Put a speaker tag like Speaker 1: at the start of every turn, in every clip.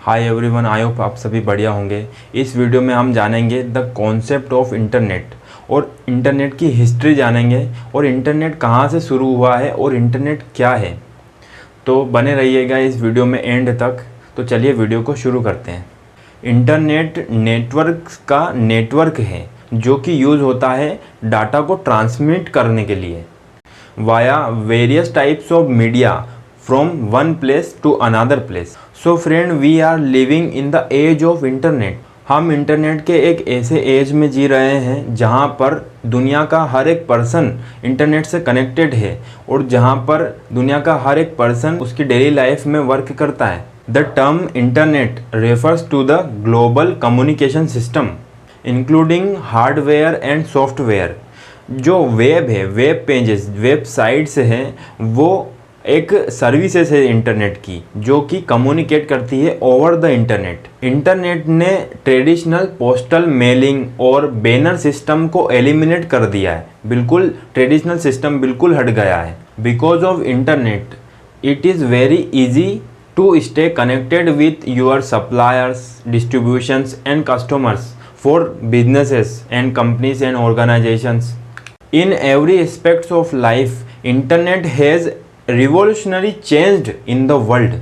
Speaker 1: Hi everyone, I hope आप सभी बढ़िया होंगे। इस वीडियो में हम जानेंगे द कॉन्सेप्ट ऑफ इंटरनेट और इंटरनेट की हिस्ट्री जानेंगे और इंटरनेट कहाँ से शुरू हुआ है और इंटरनेट क्या है। तो बने रहिएगा इस वीडियो में एंड तक। तो चलिए वीडियो को शुरू करते हैं। इंटरनेट नेटवर्क का नेटवर्क है जो कि यूज़ होता है डाटा को ट्रांसमिट करने के लिए via various types of media from one place to another place. So friend, we are living in the age of internet. हम इंटरनेट के एक ऐसे एज में जी रहे हैं जहां पर दुनिया का हर एक पर्सन इंटरनेट से कनेक्टेड है और जहां पर दुनिया का हर एक पर्सन उसकी डेली लाइफ में वर्क करता है। The term internet refers to the global communication system including hardware and software. जो वेब है, वेब पेजेस, वेबसाइट्स हैं, वो एक सर्विसेज है इंटरनेट की जो कि कम्युनिकेट करती है ओवर द इंटरनेट। इंटरनेट ने ट्रेडिशनल पोस्टल मेलिंग और बैनर सिस्टम को एलिमिनेट कर दिया है। बिल्कुल ट्रेडिशनल सिस्टम बिल्कुल हट गया है। Because of internet it is very easy to stay connected with your suppliers, distributions and customers for businesses and companies and organisations. In every aspects of life, internet has revolutionary changed in the world.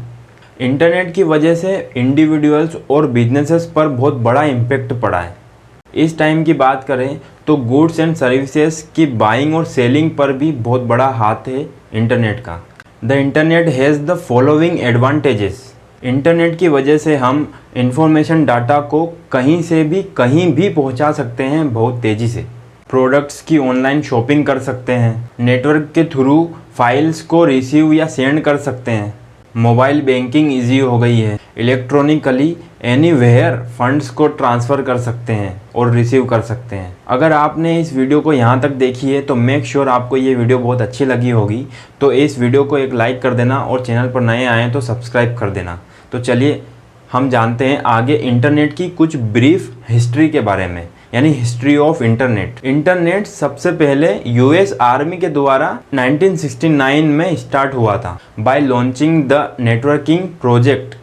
Speaker 1: Internet की वजह से individuals और businesses पर बहुत बड़ा impact पड़ा है। इस टाइम की बात करें तो गुड्स एंड सर्विसेज की बाइंग और सेलिंग पर भी बहुत बड़ा हाथ है इंटरनेट का। The internet has the following advantages. Internet की वजह से हम इंफॉर्मेशन डाटा को कहीं से भी कहीं भी पहुंचा सकते हैं बहुत तेज़ी से। प्रोडक्ट्स की ऑनलाइन शॉपिंग कर सकते हैं। नेटवर्क के थ्रू फाइल्स को रिसीव या सेंड कर सकते हैं। मोबाइल बैंकिंग इजी हो गई है। इलेक्ट्रॉनिकली एनीवेयर फंड्स को ट्रांसफ़र कर सकते हैं और रिसीव कर सकते हैं। अगर आपने इस वीडियो को यहाँ तक देखी है तो मेक श्योर आपको ये वीडियो बहुत अच्छी लगी होगी। तो इस वीडियो को एक लाइक कर देना और चैनल पर नए आएँ तो सब्सक्राइब कर देना। तो चलिए हम जानते हैं आगे इंटरनेट की कुछ ब्रीफ हिस्ट्री के बारे में, यानी हिस्ट्री ऑफ इंटरनेट। इंटरनेट सबसे पहले यूएस आर्मी के द्वारा 1969 में स्टार्ट हुआ था bye launching the networking project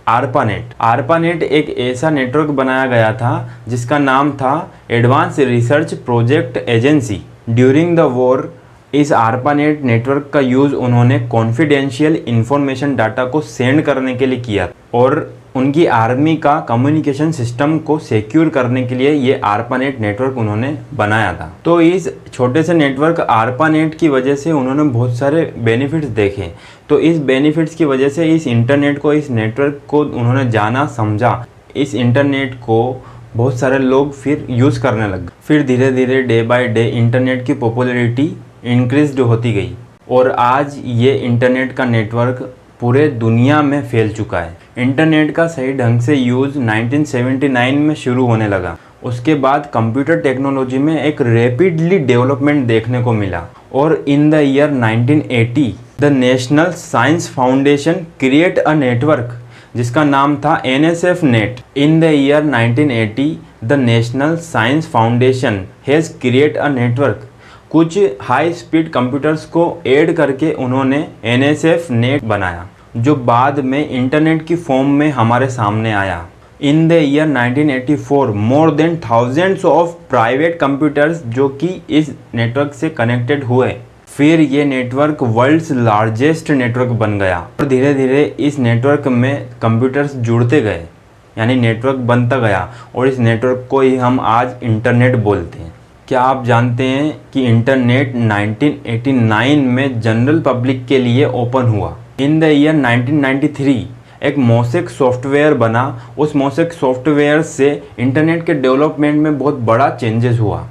Speaker 1: ARPANET. ARPANET एक ऐसा नेटवर्क बनाया गया था जिसका नाम था advance research project agency. During the war इस आरपानेट नेटवर्क का यूज़ उन्होंने कॉन्फिडेंशियल इंफॉर्मेशन डाटा को सेंड करने के लिए किया और उनकी आर्मी का कम्युनिकेशन सिस्टम को सिक्योर करने के लिए ये आरपानेट नेटवर्क उन्होंने बनाया था। तो इस छोटे से नेटवर्क आरपानेट की वजह से उन्होंने बहुत सारे बेनिफिट्स देखे। तो इस बेनिफिट्स की वजह से इस इंटरनेट को, इस नेटवर्क को उन्होंने जाना, समझा। इस इंटरनेट को बहुत सारे लोग फिर यूज़ करने लग गए। फिर धीरे धीरे डे बाय डे इंटरनेट की पॉपुलैरिटी इंक्रीज होती गई और आज ये इंटरनेट का नेटवर्क पूरे दुनिया में फैल चुका है। इंटरनेट का सही ढंग से यूज़ 1979 में शुरू होने लगा। उसके बाद कंप्यूटर टेक्नोलॉजी में एक रैपिडली डेवलपमेंट देखने को मिला और in the year 1980 the national science foundation create a network जिसका नाम था NSF net. In the year 1980 the national science foundation has create a network. कुछ हाई स्पीड कंप्यूटर्स को ऐड करके उन्होंने NSF नेट बनाया जो बाद में इंटरनेट की फॉर्म में हमारे सामने आया। In the year 1984 more than thousands of private computers जो कि इस नेटवर्क से कनेक्टेड हुए। फिर ये नेटवर्क वर्ल्ड्स लार्जेस्ट नेटवर्क बन गया और धीरे धीरे इस नेटवर्क में कंप्यूटर्स जुड़ते गए, यानी नेटवर्क बनता गया और इस नेटवर्क को ही हम आज इंटरनेट बोलते हैं। क्या आप जानते हैं कि इंटरनेट 1989 में जनरल पब्लिक के लिए ओपन हुआ। इन द ईयर 1993 एक मोसेक सॉफ्टवेयर बना। उस मोसेक सॉफ्टवेयर से इंटरनेट के डेवलपमेंट में बहुत बड़ा चेंजेस हुआ।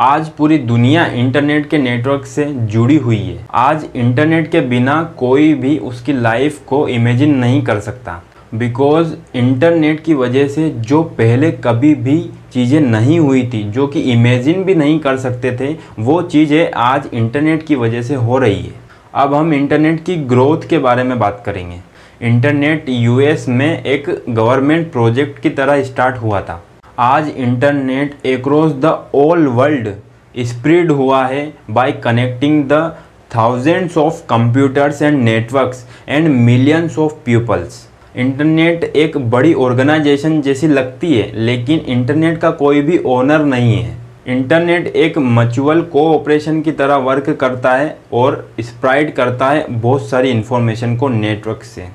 Speaker 1: आज पूरी दुनिया इंटरनेट के नेटवर्क से जुड़ी हुई है। आज इंटरनेट के बिना कोई भी उसकी लाइफ को इमेजिन नहीं कर सकता। बिकॉज इंटरनेट की वजह से जो पहले कभी भी चीज़ें नहीं हुई थी, जो कि इमेजिन भी नहीं कर सकते थे, वो चीज़ें आज इंटरनेट की वजह से हो रही है। अब हम इंटरनेट की ग्रोथ के बारे में बात करेंगे। इंटरनेट यूएस में एक गवर्नमेंट प्रोजेक्ट की तरह स्टार्ट हुआ था। आज internet across the all world spread हुआ है bye connecting the thousands of computers and networks and millions of pupils. Internet एक बड़ी ऑर्गेनाइजेशन जैसी लगती है, लेकिन इंटरनेट का कोई भी ओनर नहीं है। इंटरनेट एक म्यूचुअल कोऑपरेशन की तरह वर्क करता है और स्प्रेड करता है बहुत सारी इन्फॉर्मेशन को नेटवर्क से।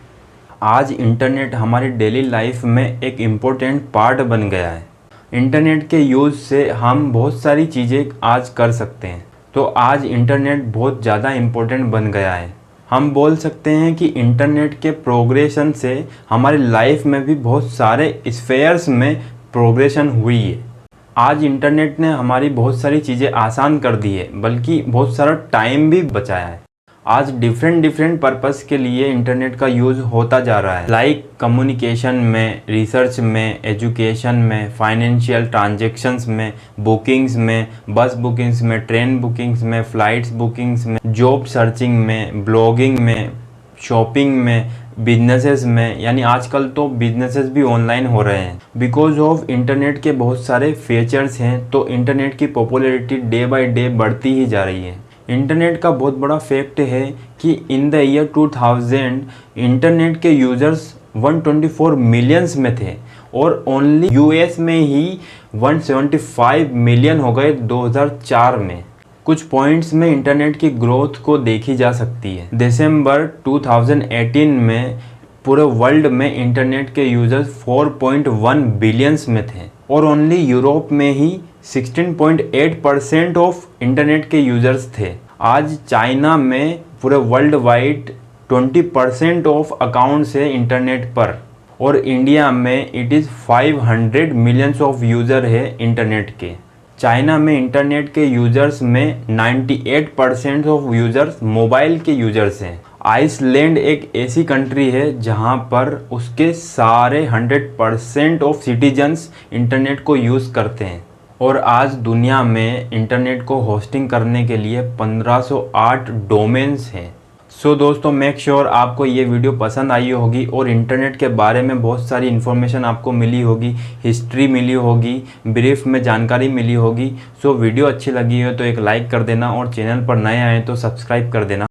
Speaker 1: आज इंटरनेट हमारी डेली लाइफ में एक इम्पोर्टेंट पार्ट बन गया है। इंटरनेट के यूज़ से हम बहुत सारी चीज़ें आज कर सकते हैं। तो आज इंटरनेट बहुत ज़्यादा इम्पोर्टेंट बन गया है। हम बोल सकते हैं कि इंटरनेट के प्रोग्रेशन से हमारी लाइफ में भी बहुत सारे स्फेयर्स में प्रोग्रेशन हुई है। आज इंटरनेट ने हमारी बहुत सारी चीज़ें आसान कर दी है, बल्कि बहुत सारा टाइम भी बचाया है। आज डिफरेंट पर्पस के लिए इंटरनेट का यूज़ होता जा रहा है, लाइक कम्युनिकेशन में, रिसर्च में, एजुकेशन में, फाइनेंशियल ट्रांजैक्शंस में, बुकिंग्स में, बस बुकिंग्स में, ट्रेन बुकिंग्स में, फ़्लाइट्स बुकिंग्स में, जॉब सर्चिंग में, ब्लॉगिंग में, शॉपिंग में, बिजनेसेस में। यानी आजकल तो बिजनेसेस भी ऑनलाइन हो रहे हैं। बिकॉज ऑफ इंटरनेट के बहुत सारे फीचर्स हैं, तो इंटरनेट की पॉपुलैरिटी डे बाय डे बढ़ती ही जा रही है। इंटरनेट का बहुत बड़ा फैक्ट है कि इन द ईयर 2000 इंटरनेट के यूज़र्स 124 मिलियंस में थे और ओनली यूएस में ही 175 मिलियन हो गए 2004 में। कुछ पॉइंट्स में इंटरनेट की ग्रोथ को देखी जा सकती है। दिसंबर 2018 में पूरे वर्ल्ड में इंटरनेट के यूज़र्स 4.1 बिलियंस में थे और ओनली यूरोप में ही 16.8% ऑफ इंटरनेट के यूज़र्स थे। आज चाइना में पूरे वर्ल्ड वाइड 20% ऑफ अकाउंट्स है इंटरनेट पर, और इंडिया में it is 500 millions of user है इंटरनेट के। चाइना में इंटरनेट के यूज़र्स में 98% ऑफ यूज़र्स मोबाइल के यूज़र्स हैं। आइसलैंड एक ऐसी कंट्री है जहां पर उसके सारे 100% ऑफ सिटीजन्स इंटरनेट को यूज़ करते हैं। और आज दुनिया में इंटरनेट को होस्टिंग करने के लिए 1508 डोमेन्स हैं। सो दोस्तों, मेक श्योर आपको ये वीडियो पसंद आई होगी और इंटरनेट के बारे में बहुत सारी इन्फॉर्मेशन आपको मिली होगी, हिस्ट्री मिली होगी, ब्रीफ में जानकारी मिली होगी। सो वीडियो अच्छी लगी हो तो एक लाइक कर देना और चैनल पर नए आए तो सब्सक्राइब कर देना।